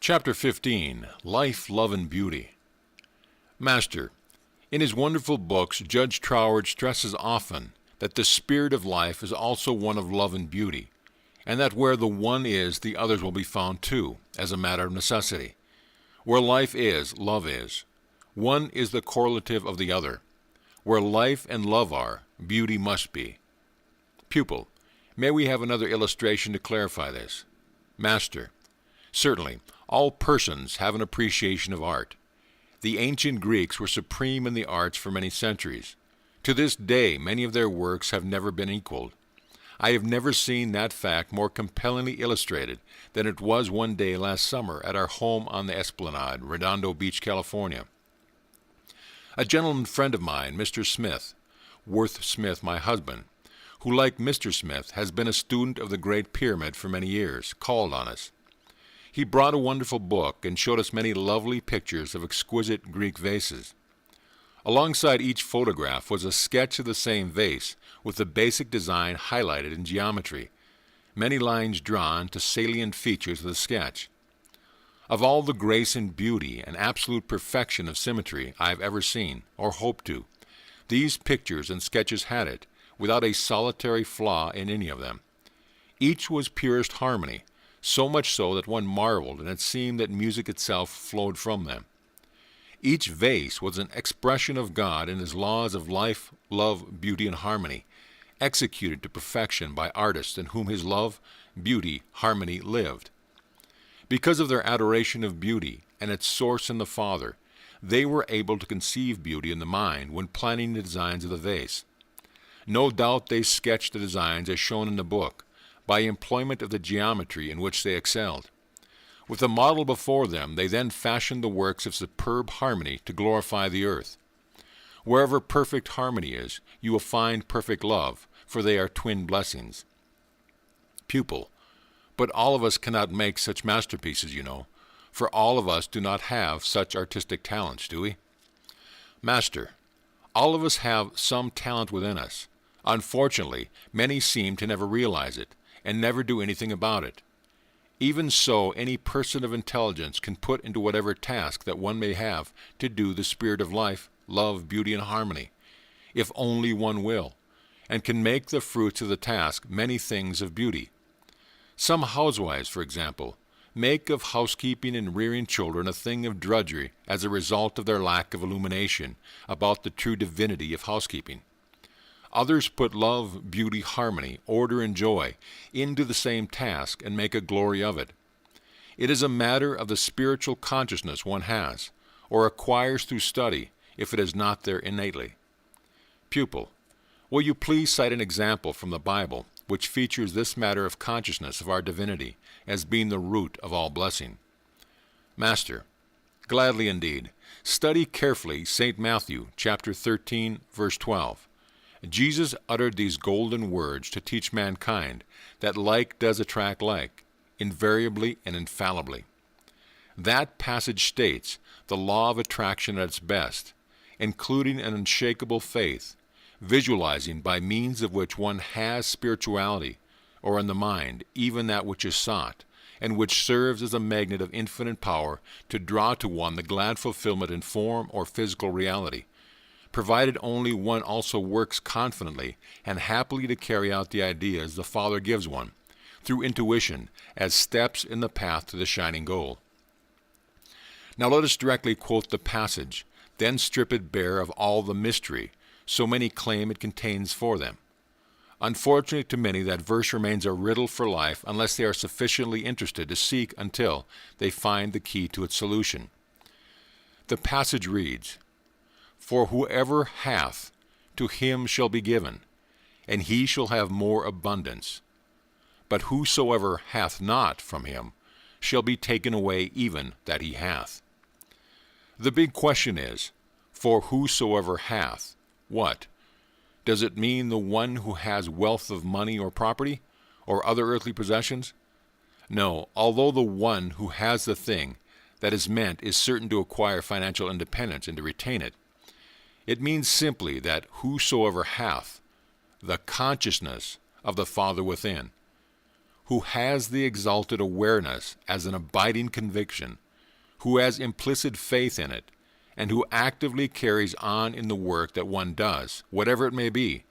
Chapter 15, Life, Love, and Beauty. Master, in his wonderful books, Judge Troward stresses often that the spirit of life is also one of love and beauty, and that where the one is, the others will be found too, as a matter of necessity. Where life is, love is. One is the correlative of the other. Where life and love are, beauty must be. Pupil, may we have another illustration to clarify this? Master, certainly, all persons have an appreciation of art. The ancient Greeks were supreme in the arts for many centuries. To this day, many of their works have never been equaled. I have never seen that fact more compellingly illustrated than it was one day last summer at our home on the Esplanade, Redondo Beach, California. A gentleman friend of mine, Mr. Smith, Worth Smith, my husband, who, like Mr. Smith, has been a student of the Great Pyramid for many years, called on us. He brought a wonderful book and showed us many lovely pictures of exquisite Greek vases. Alongside each photograph was a sketch of the same vase with the basic design highlighted in geometry, many lines drawn to salient features of the sketch. Of all the grace and beauty and absolute perfection of symmetry I have ever seen, or hoped to, these pictures and sketches had it, without a solitary flaw in any of them. Each was purest harmony, so much so that one marveled, and it seemed that music itself flowed from them. Each vase was an expression of God in his laws of life, love, beauty, and harmony, executed to perfection by artists in whom his love, beauty, harmony lived. Because of their adoration of beauty and its source in the Father, they were able to conceive beauty in the mind when planning the designs of the vase. No doubt they sketched the designs as shown in the book, by employment of the geometry in which they excelled. With the model before them, they then fashioned the works of superb harmony to glorify the earth. Wherever perfect harmony is, you will find perfect love, for they are twin blessings. Pupil, but all of us cannot make such masterpieces, you know, for all of us do not have such artistic talents, do we? Master, all of us have some talent within us. Unfortunately, many seem to never realize it, and never do anything about it. Even so, any person of intelligence can put into whatever task that one may have to do the spirit of life, love, beauty, and harmony, if only one will, and can make the fruits of the task many things of beauty. Some housewives, for example, make of housekeeping and rearing children a thing of drudgery as a result of their lack of illumination about the true divinity of housekeeping. Others put love, beauty, harmony, order, and joy into the same task and make a glory of it. It is a matter of the spiritual consciousness one has, or acquires through study, if it is not there innately. Pupil, will you please cite an example from the Bible which features this matter of consciousness of our divinity as being the root of all blessing? Master, gladly indeed. Study carefully St. Matthew, chapter 13, verse 12. Jesus uttered these golden words to teach mankind that like does attract like, invariably and infallibly. That passage states the law of attraction at its best, including an unshakable faith, visualizing by means of which one has spirituality, or in the mind, even that which is sought, and which serves as a magnet of infinite power to draw to one the glad fulfillment in form or physical reality, provided only one also works confidently and happily to carry out the ideas the Father gives one, through intuition, as steps in the path to the shining goal. Now let us directly quote the passage, then strip it bare of all the mystery so many claim it contains for them. Unfortunately to many, that verse remains a riddle for life unless they are sufficiently interested to seek until they find the key to its solution. The passage reads, "For whoever hath, to him shall be given, and he shall have more abundance. But whosoever hath not from him shall be taken away even that he hath." The big question is, for whosoever hath, what? Does it mean the one who has wealth of money or property, or other earthly possessions? No, although the one who has the thing that is meant is certain to acquire financial independence and to retain it. It means simply that whosoever hath, the consciousness of the Father within. who has the exalted awareness as an abiding conviction, who has implicit faith in it, and who actively carries on in the work that one does, whatever it may be,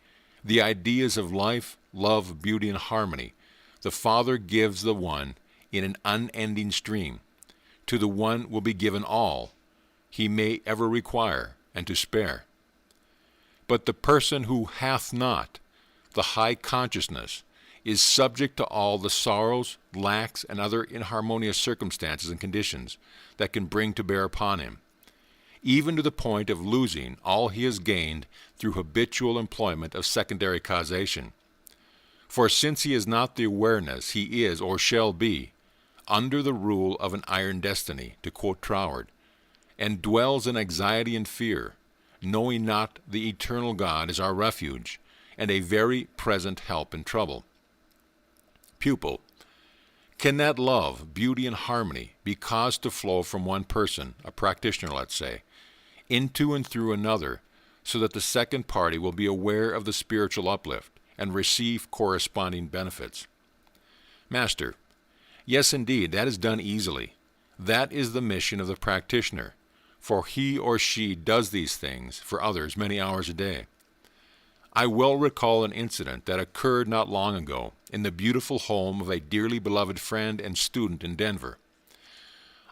the ideas of life, love, beauty, and harmony, the Father gives the one in an unending stream. To the one will be given all he may ever require and to spare. But the person who hath not the high consciousness is subject to all the sorrows, lacks, and other inharmonious circumstances and conditions that can bring to bear upon him, even to the point of losing all he has gained through habitual employment of secondary causation. For since he has not the awareness, he is, or shall be, under the rule of an iron destiny, to quote Troward, and dwells in anxiety and fear, knowing not the eternal God is our refuge, and a very present help in trouble. Pupil, can that love, beauty, and harmony be caused to flow from one person, a practitioner, let's say, into and through another, so that the second party will be aware of the spiritual uplift and receive corresponding benefits? Master, yes, indeed, that is done easily. That is the mission of the practitioner, for he or she does these things for others many hours a day. I well recall an incident that occurred not long ago in the beautiful home of a dearly beloved friend and student in Denver.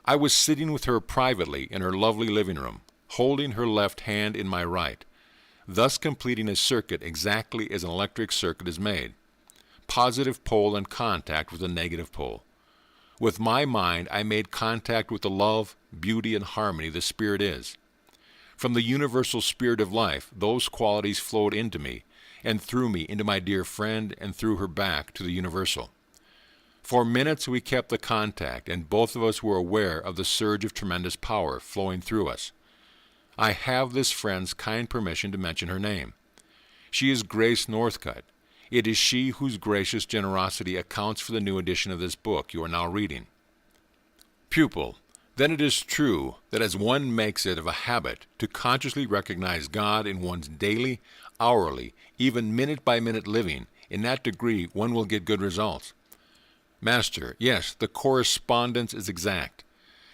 I was sitting with her privately in her lovely living room, holding her left hand in my right, thus completing a circuit exactly as an electric circuit is made, positive pole in contact with a negative pole. With my mind, I made contact with the love, beauty, and harmony the Spirit is. From the universal Spirit of life, those qualities flowed into me, and through me into my dear friend, and through her back to the universal. For minutes we kept the contact, and both of us were aware of the surge of tremendous power flowing through us. I have this friend's kind permission to mention her name. She is Grace Northcutt. It is she whose gracious generosity accounts for the new edition of this book you are now reading. Pupil, then it is true that as one makes it of a habit to consciously recognize God in one's daily, hourly, even minute-by-minute living, in that degree one will get good results. Master, yes, the correspondence is exact.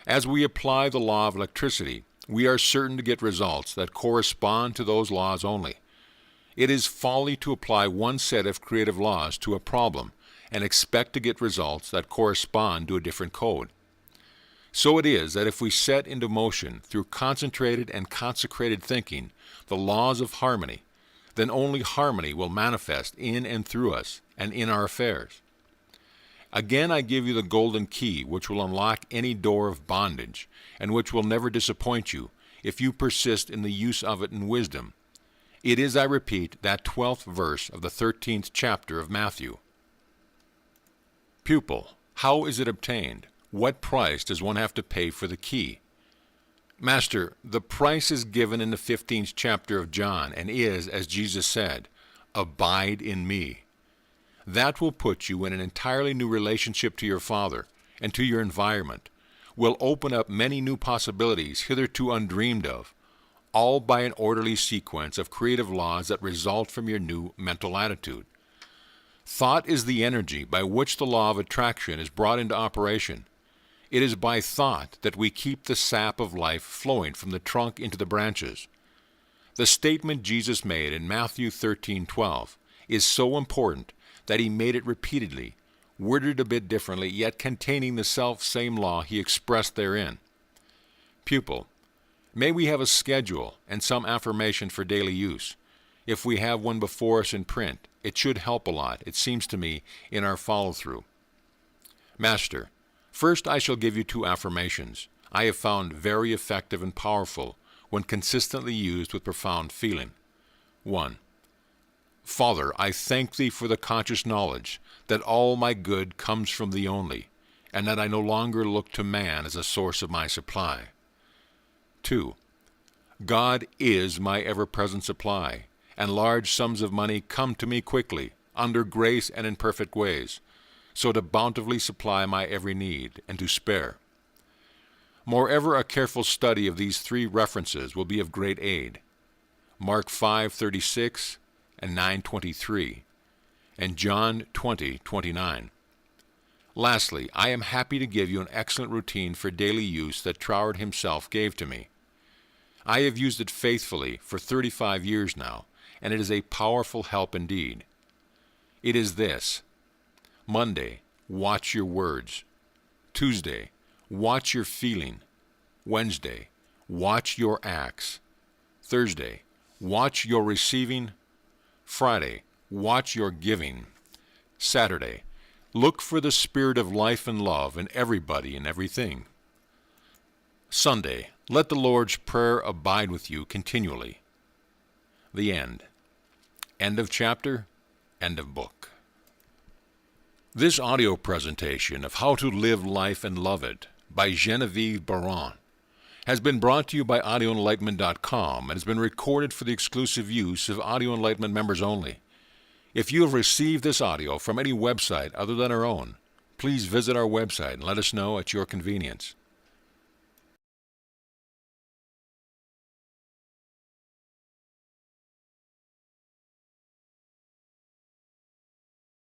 As we apply the law of electricity, we are certain to get results that correspond to those laws only. It is folly to apply one set of creative laws to a problem and expect to get results that correspond to a different code. So it is that if we set into motion, through concentrated and consecrated thinking, the laws of harmony, then only harmony will manifest in and through us and in our affairs. Again I give you the golden key which will unlock any door of bondage, and which will never disappoint you if you persist in the use of it in wisdom. It is, I repeat, that 12th verse of the 13th chapter of Matthew. Pupil, how is it obtained? What price does one have to pay for the key? Master, the price is given in the 15th chapter of John, and is, as Jesus said, "Abide in me." That will put you in an entirely new relationship to your Father and to your environment, will open up many new possibilities hitherto undreamed of, all by an orderly sequence of creative laws that result from your new mental attitude. Thought is the energy by which the law of attraction is brought into operation. It is by thought that we keep the sap of life flowing from the trunk into the branches. The statement Jesus made in Matthew 13:12 is so important that he made it repeatedly, worded a bit differently, yet containing the self-same law he expressed therein. Pupil, may we have a schedule and some affirmation for daily use. If we have one before us in print, it should help a lot, it seems to me, in our follow-through. Master, first I shall give you 2 affirmations I have found very effective and powerful when consistently used with profound feeling. 1. Father, I thank Thee for the conscious knowledge that all my good comes from Thee only, and that I no longer look to man as a source of my supply. 2. God is my ever-present supply, and large sums of money come to me quickly, under grace and in perfect ways, so to bountifully supply my every need, and to spare. Moreover, a careful study of these 3 references will be of great aid. Mark 5:36 and 9:23, and John 20:29. Lastly, I am happy to give you an excellent routine for daily use that Troward himself gave to me. I have used it faithfully for 35 years now, and it is a powerful help indeed. It is this: Monday, watch your words. Tuesday, watch your feeling. Wednesday, watch your acts. Thursday, watch your receiving. Friday, watch your giving. Saturday, look for the spirit of life and love in everybody and everything. Sunday, let the Lord's Prayer abide with you continually. The end. End of chapter, end of book. This audio presentation of How to Live Life and Love It by Genevieve Behrend has been brought to you by AudioEnlightenment.com and has been recorded for the exclusive use of Audio Enlightenment members only. If you have received this audio from any website other than our own, please visit our website and let us know at your convenience.